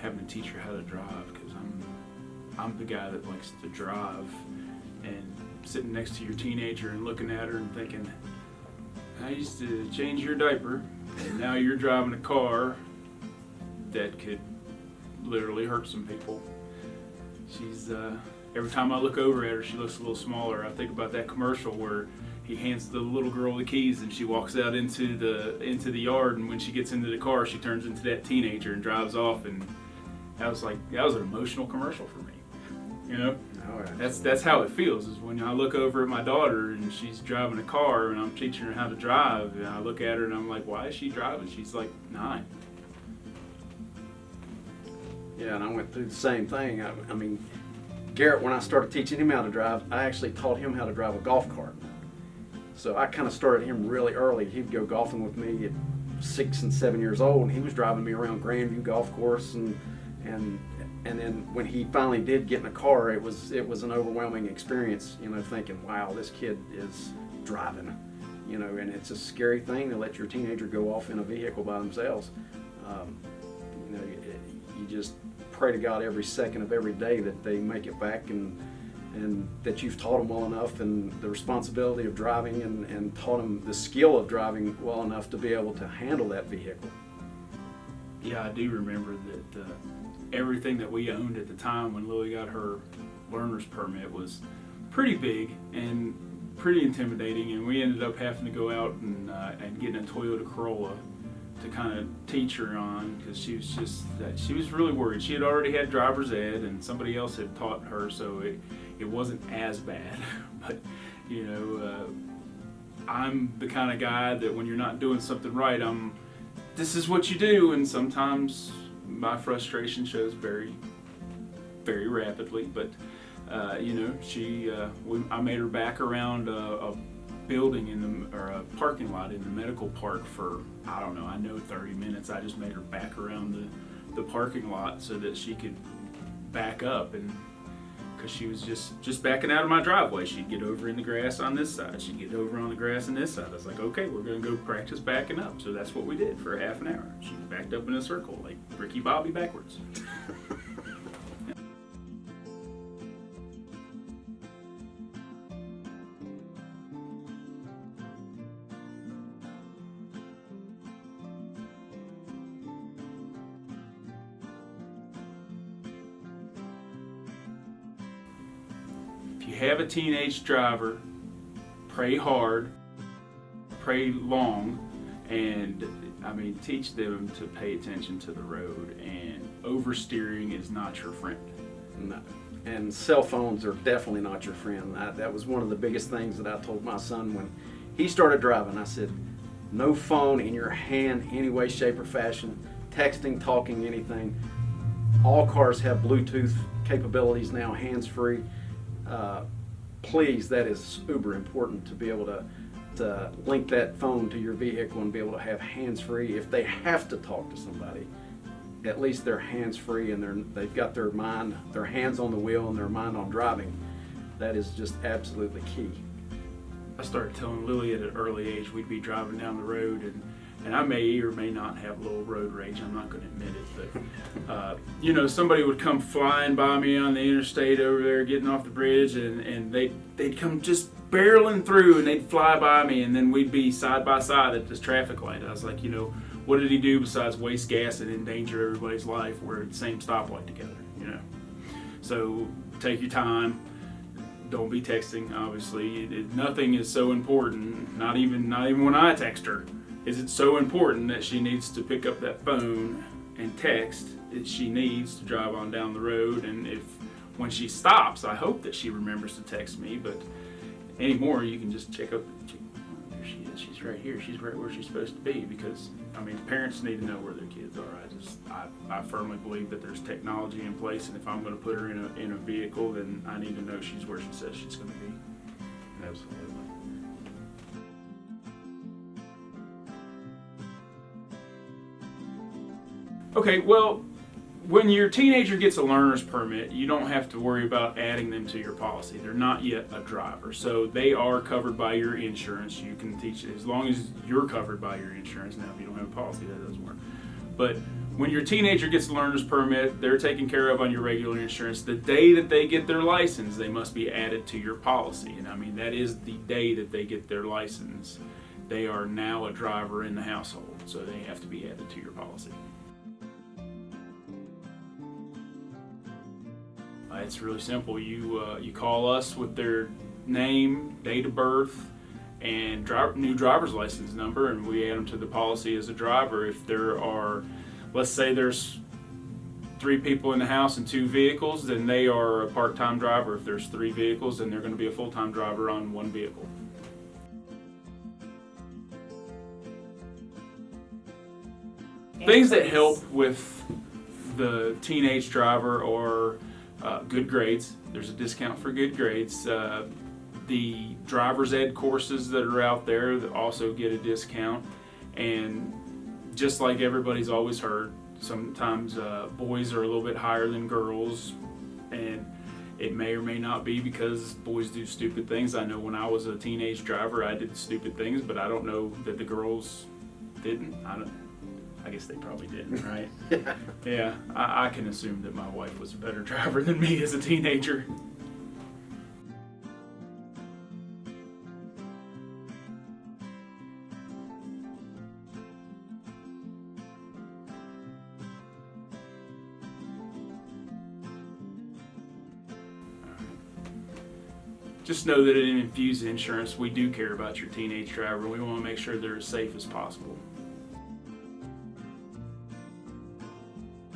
having to teach her how to drive, because I'm the guy that likes to drive, and sitting next to your teenager and looking at her and thinking, I used to change your diaper, and now you're driving a car that could literally hurt some people. She's every time I look over at her, she looks a little smaller. I think about that commercial where he hands the little girl the keys and she walks out into the yard, and when she gets into the car, she turns into that teenager and drives off. And that was an emotional commercial for me. You know, that's how it feels. Is when I look over at my daughter and she's driving a car and I'm teaching her how to drive, and I look at her and I'm like, why is she driving? She's like 9. Yeah, and I went through the same thing. I mean, Garrett, when I started teaching him how to drive, I actually taught him how to drive a golf cart. So I kind of started him really early. He'd go golfing with me at 6 and 7 years old, and he was driving me around Grandview Golf Course, and then when he finally did get in a car, it was an overwhelming experience, you know, thinking, wow, this kid is driving, you know, and it's a scary thing to let your teenager go off in a vehicle by themselves. You know, you just pray to God every second of every day that they make it back, and that you've taught them well enough, and the responsibility of driving, and taught them the skill of driving well enough to be able to handle that vehicle. Yeah, I do remember that everything that we owned at the time when Lily got her learner's permit was pretty big and pretty intimidating, and we ended up having to go out and getting a Toyota Corolla to kind of teach her on, because she was really worried. She had already had driver's ed and somebody else had taught her, so it wasn't as bad. But you know, I'm the kind of guy that when you're not doing something right, this is what you do, and sometimes my frustration shows very, very rapidly. But you know, I made her back around a building or a parking lot in the medical park for, I don't know, I know 30 minutes. I just made her back around the parking lot so that she could back up, and because she was just backing out of my driveway. She'd get over in the grass on this side, she'd get over on the grass on this side. I was like, okay, we're gonna go practice backing up. So that's what we did for half an hour. She backed up in a circle like Ricky Bobby backwards. If you have a teenage driver, pray hard, pray long, and teach them to pay attention to the road, and oversteering is not your friend. No. And cell phones are definitely not your friend. That was one of the biggest things that I told my son when he started driving. I said, no phone in your hand any way, shape, or fashion, texting, talking, anything. All cars have Bluetooth capabilities now, hands-free. Please, that is uber important to be able to link that phone to your vehicle and be able to have hands-free. If they have to talk to somebody, at least they're hands-free and they've got their hands on the wheel and their mind on driving. That is just absolutely key. I started telling Lily at an early age we'd be driving down the road, and I may or may not have a little road rage. I'm not going to admit it, but you know, somebody would come flying by me on the interstate over there, getting off the bridge, and they'd come just barreling through, and they'd fly by me, and then we'd be side by side at this traffic light. I was like, you know, what did he do besides waste gas and endanger everybody's life? We're at the same stoplight together, you know. So take your time. Don't be texting. Obviously, nothing is so important. Not even when I text her. Is it so important that she needs to pick up that phone and text that she needs to drive on down the road? And when she stops, I hope that she remembers to text me. But anymore, you can just check up. There she is. She's right here. She's right where she's supposed to be. Because parents need to know where their kids are. I firmly believe that there's technology in place, and if I'm going to put her in a vehicle, then I need to know she's where she says she's going to be. Absolutely. Okay, well, when your teenager gets a learner's permit, you don't have to worry about adding them to your policy. They're not yet a driver, so they are covered by your insurance. You can teach it as long as you're covered by your insurance. Now, if you don't have a policy, that doesn't work. But when your teenager gets a learner's permit, they're taken care of on your regular insurance. The day that they get their license, they must be added to your policy. And I mean, that is the day that they get their license. They are now a driver in the household, so they have to be added to your policy. It's really simple. You call us with their name, date of birth, and new driver's license number, and we add them to the policy as a driver. If there are, let's say there's 3 people in the house and 2 vehicles, then they are a part-time driver. If there's 3 vehicles, then they're going to be a full-time driver on 1 vehicle. Things that help with the teenage driver are good grades. There's a discount for good grades. The driver's ed courses that are out there that also get a discount. And just like everybody's always heard, sometimes boys are a little bit higher than girls, and it may or may not be because boys do stupid things. I know when I was a teenage driver, I did stupid things, but I don't know that the girls didn't. I guess they probably didn't, right? Yeah, I can assume that my wife was a better driver than me as a teenager. Just know that in Infuse Insurance, we do care about your teenage driver. We want to make sure they're as safe as possible.